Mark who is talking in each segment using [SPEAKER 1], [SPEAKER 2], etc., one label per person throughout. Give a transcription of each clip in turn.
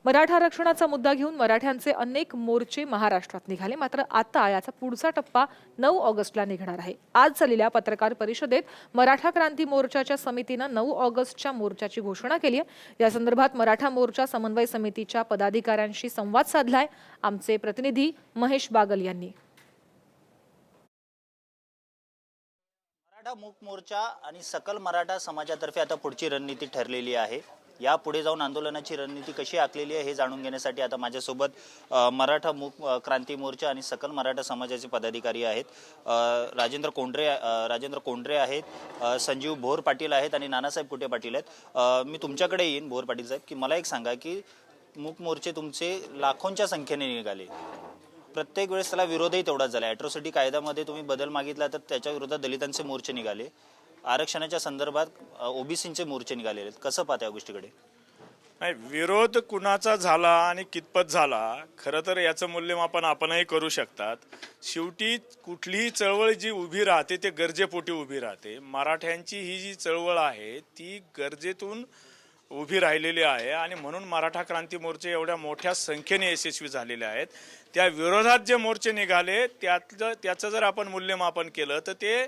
[SPEAKER 1] मराठा आरक्षणाचा मुद्दा घेऊन मराठ्यांचे अनेक मोर्चे महाराष्ट्रात निघाले। मात्र आता याचा पुढचा टप्पा 9 ऑगस्टला निघणार आहे। आज झालेल्या पत्रकार परिषदेत मराठा क्रांती मोर्चाच्या समितीने 9 ऑगस्टच्या मोर्चाची घोषणा केली आहे। या संदर्भात मराठा मोर्चा समन्वय समितीच्या पदाधिकाऱ्यांशी संवाद साधलाय आमचे प्रतिनिधी महेश बागल यांनी।
[SPEAKER 2] मराठा मूक मोर्चा आणि सकल मराठा समाजातर्फे आता पुढची रणनीती ठरलेली आहे। या पुढे जाऊन आंदोलनाची रणनीती कशी आखलेली आहे हे जाणून घेण्यासाठी आता माझ्यासोबत मराठा मूक क्रांती मोर्चा आणि सकल मराठा समाजाचे पदाधिकारी आहेत। राजेंद्र कोंढरे आहेत, संजीव भोर पाटील आहेत आणि नानासाहेब कुटे पाटील आहेत। मी तुमच्याकडे येईन भोर पाटील साहेब, की मला एक सांगा की मूक मोर्चे तुमचे लाखोंच्या संख्येने निघाले, प्रत्येक वेळेस त्याला विरोधही तेवढाच झाला। ॲट्रॉसिटी कायद्यामध्ये तुम्ही बदल मागितला तर त्याच्या विरोधात दलितांचे मोर्चे निघाले, आरक्षणाच्या संदर्भात ओबीसींचे मोर्चे निघालेले आहेत। कसं पाहता या गोष्टीकडे?
[SPEAKER 3] नाही, विरोध कुणाचा झाला आणि कितपत झाला खरं तर याचं मूल्यमापन आपणही करू शकतात। शेवटी कुठलीही चळवळ जी उभी राहते ते गरजेपोटी उभी राहते। मराठ्यांची ही जी चळवळ आहे ती गरजेतून उभी राहिलेली आहे आणि म्हणून मराठा क्रांती मोर्चे एवढ्या मोठ्या संख्येने यशस्वी झालेले आहेत। त्या विरोधात जे मोर्चे निघाले त्याचं जर आपण मूल्यमापन केलं तर ते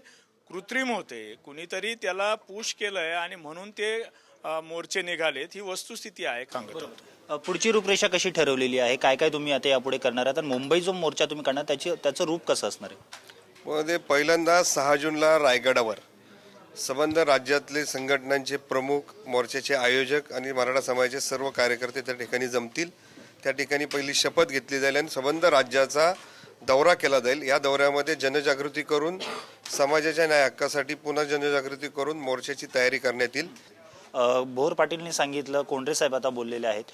[SPEAKER 3] कृत्रिम होते, कुणीतरी त्याला पुश केलंय आणि म्हणून ते मोर्चे निघालेत, ही वस्तुस्थिती आहे।
[SPEAKER 2] पुढची रूपरेषा कशी ठरवलेली आहे? काय काय तुम्ही आता यापुढे करणार आहात? मुंबई जो मोर्चा तुम्ही करणार त्याचं रूप कसं असणार आहे?
[SPEAKER 4] पहिल्यांदा 6 जूनला रायगडावर संबंध राज्यातले संघटनांचे प्रमुख, मोर्चाचे आयोजक आणि मराठा समाजाचे सर्व कार्यकर्ते त्या ठिकाणी जमतील। त्या ठिकाणी पहिली शपथ घेतली जाईल आणि संबंध राज्याचा दौरा केला जाईल। या दौऱ्यामध्ये जनजागृती करून समाजाच्या न्याय हक्कासाठी पुन्हा जनजागृती करून मोर्चाची तयारी करण्यात येईल।
[SPEAKER 2] भोर पाटीलने सांगितलं, कोंढरे साहेब आता बोललेले आहेत,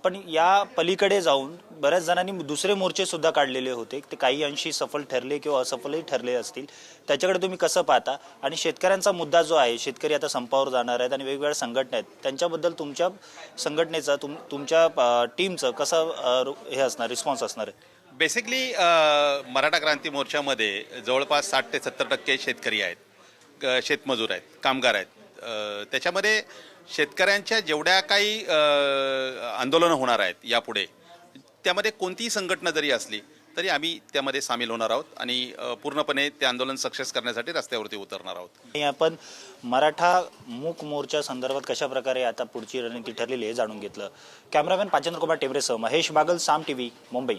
[SPEAKER 2] पण या पलीकडे जाऊन बऱ्याच जणांनी दुसरे मोर्चे सुद्धा काढलेले होते, ते काही अंशी सफल ठरले किंवा असफलही ठरले असतील। त्याच्याकडे तुम्ही कसं पाहता? आणि शेतकऱ्यांचा मुद्दा जो आहे, शेतकरी आता संपावर जाणार आहेत आणि वेगवेगळ्या संघटना आहेत, त्यांच्याबद्दल तुमच्या संघटनेचा तुमच्या टीमचं कसं हे असणार, रिस्पॉन्स असणार आहे?
[SPEAKER 5] बेसिकली मराठा क्रांती मोर्चामध्ये जवळपास 60 ते 70% शेतकरी आहेत, शेतमजूर आहेत, कामगार आहेत। त्याच्यामध्ये शेतकऱ्यांच्या जेवढ्या काही आंदोलनं होणार आहेत यापुढे, त्यामध्ये कोणतीही संघटना जरी असली तरी आम्ही त्यामध्ये सामील होणार आहोत आणि पूर्णपणे ते आंदोलन सक्सेस करण्यासाठी रस्त्यावरती उतरणार आहोत।
[SPEAKER 2] आपण मराठा मूक मोर्चा संदर्भात कशा प्रकारे आता पुढची रणनीती ठरलेली आहे जाणून घेतलं। कॅमेरामॅन पाचेंद्र कुमार टेंबरेसह महेश बागल, साम टीव्ही, मुंबई।